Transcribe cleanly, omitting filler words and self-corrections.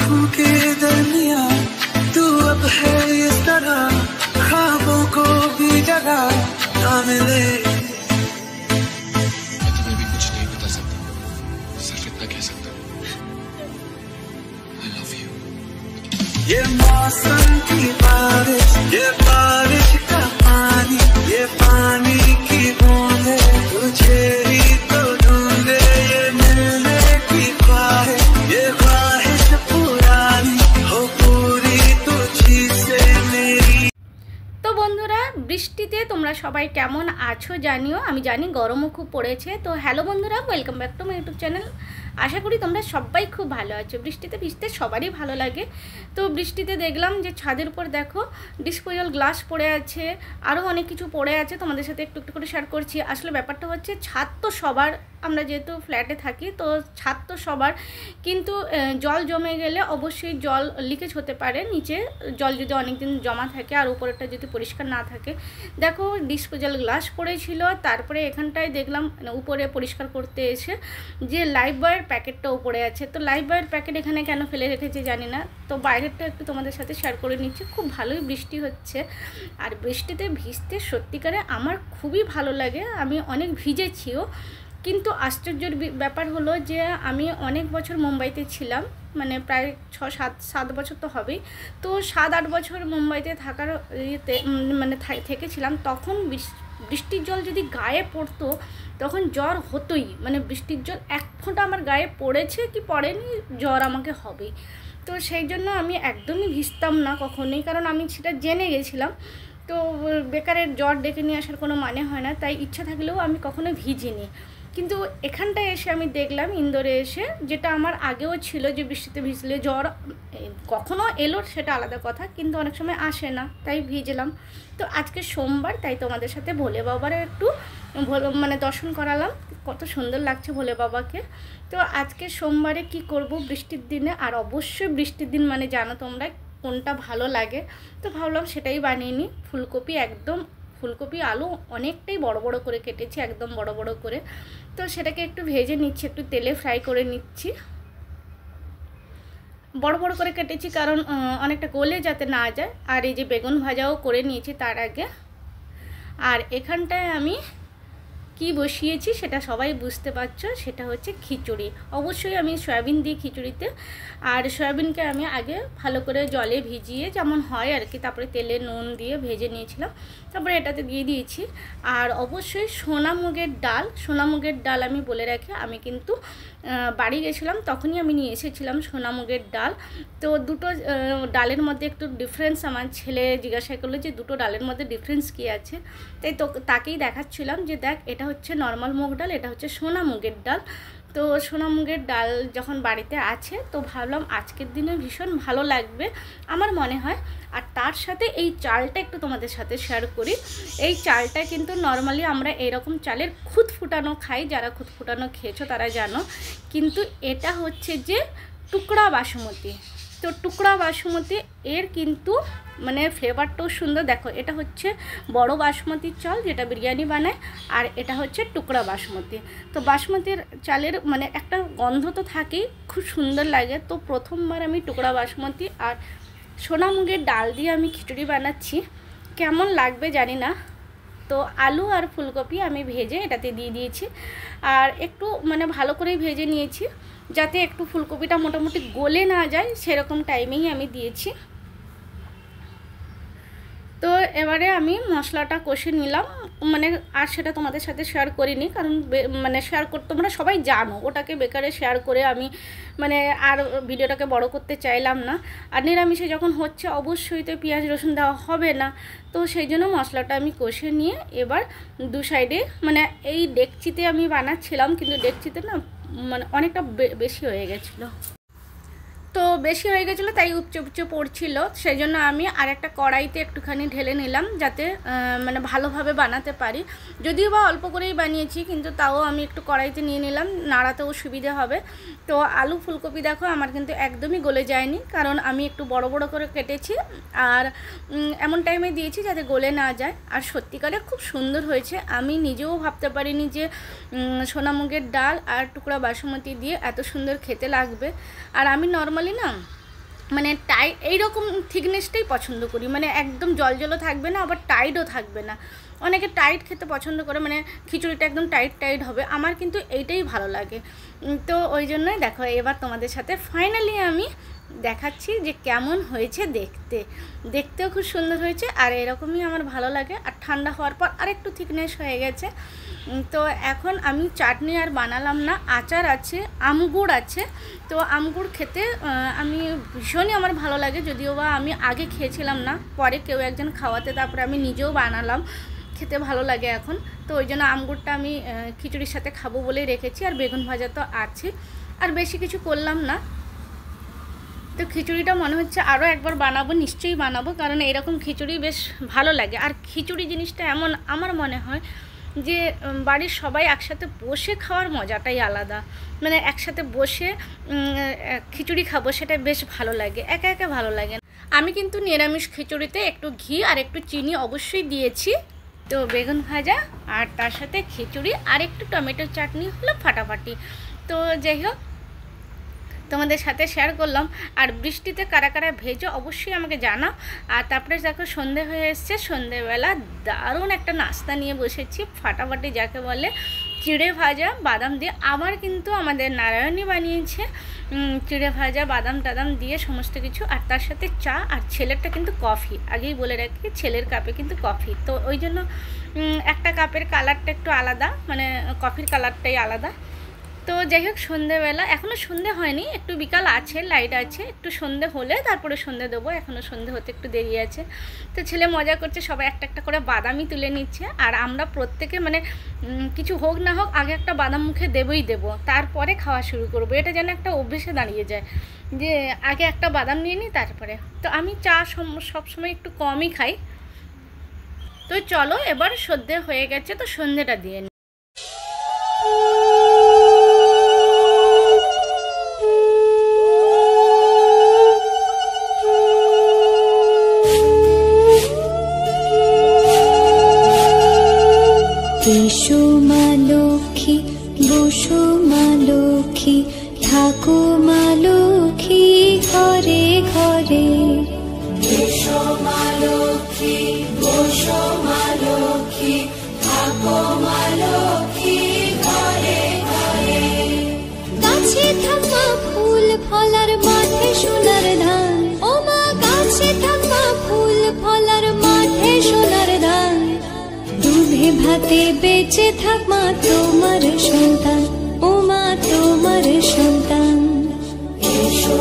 आँखों के दरमिया तू अब है इस तरह, ख्वाबों को भी जगह ना मिले। मैं तुम्हें भी कुछ नहीं बता सकता, सिर्फ इतना कह सकता हूँ, I love you। ये मौसम की बारिश, ये बारिश का पानी, ये पानी की बूंदे तुझे ही तो ढूंढे। ये मिलने की ख्वाहिश, ये ख्वाहिश पुरानी हो पूरी तुझी से मेरी। তো বন্ধুরা, বৃষ্টিতে তোমরা সবাই কেমন আছো জানিও। আমি জানি গরমও খুব পড়েছে। তো হ্যালো বন্ধুরা, welcome back to my YouTube channel. আশা করি তোমরা সবাই খুব ভালো আছো। বৃষ্টিতে ভিজতে সবারই ভালো লাগে। তো বৃষ্টিতে দেখলাম যে ছাদের উপর দেখো ডিসপোজাল গ্লাস পড়ে আছে, আরও অনেক কিছু পড়ে আছে। তোমাদের সাথে একটু একটু করে শেয়ার করছি। আসলে ব্যাপারটা হচ্ছে ছাদ তো সবার, আমরা যেহেতু ফ্ল্যাটে থাকি তো ছাদ তো সবার, কিন্তু জল জমে গেলে অবশ্যই জল লিকেজ হতে পারে। নিচে জল যদি অনেক দিন জমা থাকে আর উপরেরটা যদি পরিষ্কার না থাকে। দেখো ডিসপোজাল গ্লাস পড়েছিল, তারপরে এখানটায় দেখলাম উপরে পরিষ্কার করতে এসে যে লাইফ বয়ের প্যাকেটটা উপরে আছে। তো লাইফ বয়ের প্যাকেট এখানে কেন ফেলে রেখেছে জানি না। তো বাইরেরটা একটু তোমাদের সাথে শেয়ার করে নিচ্ছি। খুব ভালোই বৃষ্টি হচ্ছে, আর বৃষ্টিতে ভিজতে সত্যিকারে আমার খুবই ভালো লাগে। আমি অনেক ভিজেছিও, কিন্তু আশ্চর্যের ব্যাপার হলো যে আমি অনেক বছর মুম্বাইতে ছিলাম, মানে প্রায় 6-7 বছর তো হবেই। তো 7-8 বছর মুম্বাইতে থাকার ইয়েতে মানে থেকেছিলাম। তখন বৃষ্টির জল যদি গায়ে পড়তো তখন জ্বর হতোই। মানে বৃষ্টির জল এক ফোঁটা আমার গায়ে পড়েছে কি পড়েনি, জ্বর আমাকে হবেই। তো সেই জন্য আমি একদমই ভিজতাম না কখনোই, কারণ আমি সেটা জেনে গেছিলাম। তো বেকারের জ্বর ডেকে নিয়ে আসার কোনো মানে হয় না, তাই ইচ্ছা থাকলেও আমি কখনো ভিজিনি। কিন্তু এখানটায় এসে আমি দেখলাম, ইন্দোরে এসে, যেটা আমার আগেও ছিল যে বৃষ্টিতে ভিজলে জ্বর কখনো এলো সেটা আলাদা কথা, কিন্তু অনেক সময় আসে না, তাই ভিজলাম। তো আজকে সোমবার, তাই তোমাদের সাথে ভোলে বাবার একটু মানে দর্শন করালাম। কত সুন্দর লাগছে ভোলে বাবাকে। তো আজকে সোমবারে কি করব বৃষ্টির দিনে, আর অবশ্যই বৃষ্টির দিন মানে জানো তোমরা কোনটা ভালো লাগে। তো ভাবলাম সেটাই বানিয়ে নিই। ফুলকপি আলু অনেকটাই বড় বড় করে কেটেছি, একদম বড় বড় করে। তো সেটাকে একটু ভেজে নিচ্ছি, একটু তেলে ফ্রাই করে নিচ্ছি। বড় বড় করে কেটেছি কারণ অনেকটা গলে যাতে না যায়। আর এই যে বেগুন ভাজাও করে নিয়েছি তার আগে। আর এখানটায় আমি কি বসিয়েছি সেটা সবাই বুঝতে পারছো, সেটা হচ্ছে খিচুড়ি। অবশ্যই আমি সয়াবিন দিই খিচুড়িতে। আর সয়াবিনকে আমি আগে ভালো করে জলে ভিজিয়ে যেমন হয় আর কি, তারপরে তেলে নুন দিয়ে ভেজে নিয়েছিলাম, তারপরে এটাতে দিয়ে দিয়েছি। আর অবশ্যই সোনা মুগের ডাল আমি বলে রাখি, আমি কিন্তু বাড়ি গেছিলাম তখনই আমি নিয়ে এসেছিলাম সোনা মুগের ডাল। তো দুটো ডালের মধ্যে একটু ডিফারেন্স, আমার ছেলে জিজ্ঞাসা করলো যে দুটো ডালের মধ্যে ডিফারেন্স কী আছে। তাই তো তাকেই দেখাচ্ছিলাম যে দেখ, এটা হচ্ছে নর্মাল মুগ ডাল, এটা হচ্ছে সোনা মুগের ডাল। তো সোনা মুগের ডাল যখন বাড়িতে আছে তো ভাবলাম আজকের দিনে ভীষণ ভালো লাগবে আমার মনে হয়। আর তার সাথে এই চালটা একটু তোমাদের সাথে শেয়ার করি। এই চালটা কিন্তু নর্মালি আমরা এরকম চালের খুদ ফুটানো খাই, যারা খুদ ফুটানো খেয়েছো তারা জানো। কিন্তু এটা হচ্ছে যে টুকরা বাসমতি। তো টুকরা বাসমতি এর কিন্তু মানে ফ্লেভারটাও সুন্দর। দেখো এটা হচ্ছে বড় বাসমতির চাল যেটা বিরিয়ানি বানায়, আর এটা হচ্ছে টুকরা বাসমতি। তো বাসমতির চালের মানে একটা গন্ধ তো থাকেই, খুব সুন্দর লাগে। তো প্রথমবার আমি টুকরা বাসমতি আর সোনা মুগের ডাল দিয়ে আমি খিচুড়ি বানাচ্ছি, কেমন লাগবে জানি না। তো আলু আর ফুলকপি আমি ভেজে এটাতে দিয়ে দিয়েছি, আর একটু মানে ভালো করেই ভেজে নিয়েছি যাতে একটু ফুলকপিটা মোটামুটি গলে না যায়, সেরকম টাইমেই আমি দিয়েছি। তো এবারে আমি মশলাটা কষে নিলাম, মানে আর সেটা তোমাদের সাথে শেয়ার করিনি কারণ মানে শেয়ার করতে তোমরা সবাই জানো, ওটাকে বেকারে শেয়ার করে আমি মানে আর ভিডিওটাকে বড় করতে চাইলাম না। আর নিরামিষে যখন হচ্ছে অবশ্যই তো পেঁয়াজ রসুন দেওয়া হবে না, তো সেই জন্য মশলাটা আমি কষে নিয়ে এবার দু সাইডে মানে এই ডেকচিতে আমি বানাচ্ছিলাম, কিন্তু ডেকচিতে না মানে অনেকটা বেশি হয়ে গেছিলো। তো বেশি হয়ে গেছিলো তাই উপচে উপচে পড়ছিল, সেই জন্য আমি আরেকটা কড়াইতে একটুখানি ঢেলে নিলাম যাতে মানে ভালোভাবে বানাতে পারি। যদিও বা অল্প করেই বানিয়েছি, কিন্তু তাও আমি একটু কড়াইতে নিয়ে নিলাম, নাড়াতেও সুবিধে হবে। তো আলু ফুলকপি দেখো আমার কিন্তু একদমই গলে যায়নি, কারণ আমি একটু বড় বড় করে কেটেছি আর এমন টাইমে দিয়েছি যাতে গলে না যায়। আর সত্যিকারে খুব সুন্দর হয়েছে, আমি নিজেও ভাবতে পারিনি যে সোনা মুগের ডাল আর টুকরা বাসমতি দিয়ে এত সুন্দর খেতে লাগবে। আর আমি নর্মালি না মানে টাইট এইরকম থিকনেসটাই পছন্দ করি, মানে একদম জলজলও থাকবে না আবার টাইটও থাকবে না। অনেকে টাইট খেতে পছন্দ করে, মানে খিচুড়িটা একদম টাইট টাইট হবে, আমার কিন্তু এইটাই ভালো লাগে। তো ওই জন্যই দেখো এবার তোমাদের সাথে ফাইনালি আমি দেখাচ্ছি যে কেমন হয়েছে দেখতেও খুব সুন্দর হয়েছে, আর এরকমই আমার ভালো লাগে। আর ঠান্ডা হওয়ার পর আরেকটু থিকনেস হয়ে গেছে। তো এখন আমি চাটনি আর বানালাম না, আচার আছে, আমগুড় আছে। তো আমগুড় খেতে আমি ভীষণই আমার ভালো লাগে, যদিও বা আমি আগে খেয়েছিলাম না, পরে কেউ একজন খাওয়াতে তারপরে আমি নিজেও বানালাম, খেতে ভালো লাগে এখন। তো ওই জন্য আমগুড়টা আমি খিচুড়ির সাথে খাবো বলেই রেখেছি। আর বেগুন ভাজা তো আছে, আর বেশি কিছু করলাম না। তো খিচুড়িটা মনে হচ্ছে আরও একবার বানাবো, নিশ্চয়ই বানাবো, কারণ এরকম খিচুড়ি বেশ ভালো লাগে। আর খিচুড়ি জিনিসটা এমন আমার মনে হয় যে বাড়ির সবাই একসাথে বসে খাওয়ার মজাটাই আলাদা, মানে একসাথে বসে খিচুড়ি খাবো সেটা বেশ ভালো লাগে, একা একা ভালো লাগে। আমি কিন্তু নিরামিষ খিচুড়িতে একটু ঘি আর একটু চিনি অবশ্যই দিয়েছি। তো বেগুন ভাজা আর তার সাথে খিচুড়ি আর একটু টমেটো চাটনি হলো ফাটাফাটি। তো যাই হোক, তোমাদের সাথে শেয়ার করলাম। আর বৃষ্টিতে কারা কারা ভেজো অবশ্যই আমাকে জানাও। আর তারপরে দেখো সন্ধে হয়ে এসছে, সন্ধেবেলা দারুণ একটা নাস্তা নিয়ে বসেছি, ফাটাফাটি যাকে বলে, চিড়ে ভাজা বাদাম দিয়ে। আবার কিন্তু আমাদের নারায়ণী বানিয়েছে চিড়ে ভাজা বাদাম টাদাম দিয়ে সমস্ত কিছু, আর তার সাথে চা, আর ছেলেরটা কিন্তু কফি, আগেই বলে রাখি ছেলের কাপে কিন্তু কফি। তো ওই জন্য একটা কাপের কালারটা একটু আলাদা, মানে কফির কালারটাই আলাদা। তো যাই হোক, সন্ধেবেলা এখনও সন্ধে হয়নি, একটু বিকাল আছে, লাইট আছে, একটু সন্ধে হলে তারপরে সন্ধে দেবো, এখনও সন্ধে হতে একটু দেরি আছে। তো ছেলে মজা করছে, সবাই একটা একটা করে বাদামই তুলে নিচ্ছে। আর আমরা প্রত্যেকে মানে কিছু হোক না হোক আগে একটা বাদাম মুখে দেবো, তারপরে খাওয়া শুরু করবো। এটা যেন একটা অভ্যেসে দাঁড়িয়ে যায় যে আগে একটা বাদাম নিয়ে নিই তারপরে। তো আমি চা সবসময় একটু কমই খাই। তো চলো এবার সন্ধে হয়ে গেছে, তো সন্ধেটা দিয়ে নিই। এসো মা লক্ষ্মী, বসো মা লক্ষ্মী, থাকো মা লক্ষ্মী ঘরে ঘরে। এসো মা লক্ষ্মী, বসো মা লক্ষ্মী, থাকো মা লক্ষ্মী ঘরে ঘরে। গাছে থাকা ফুল ফলার মাঠে সোনার ধান, ও মা গাছে থাকা ফুল ফলার মাঠে সোনার ধান। দুধে ভাতে বেঁচে থাক মা তোমার সন্তান, ও মা তোমার সন্তান। এসো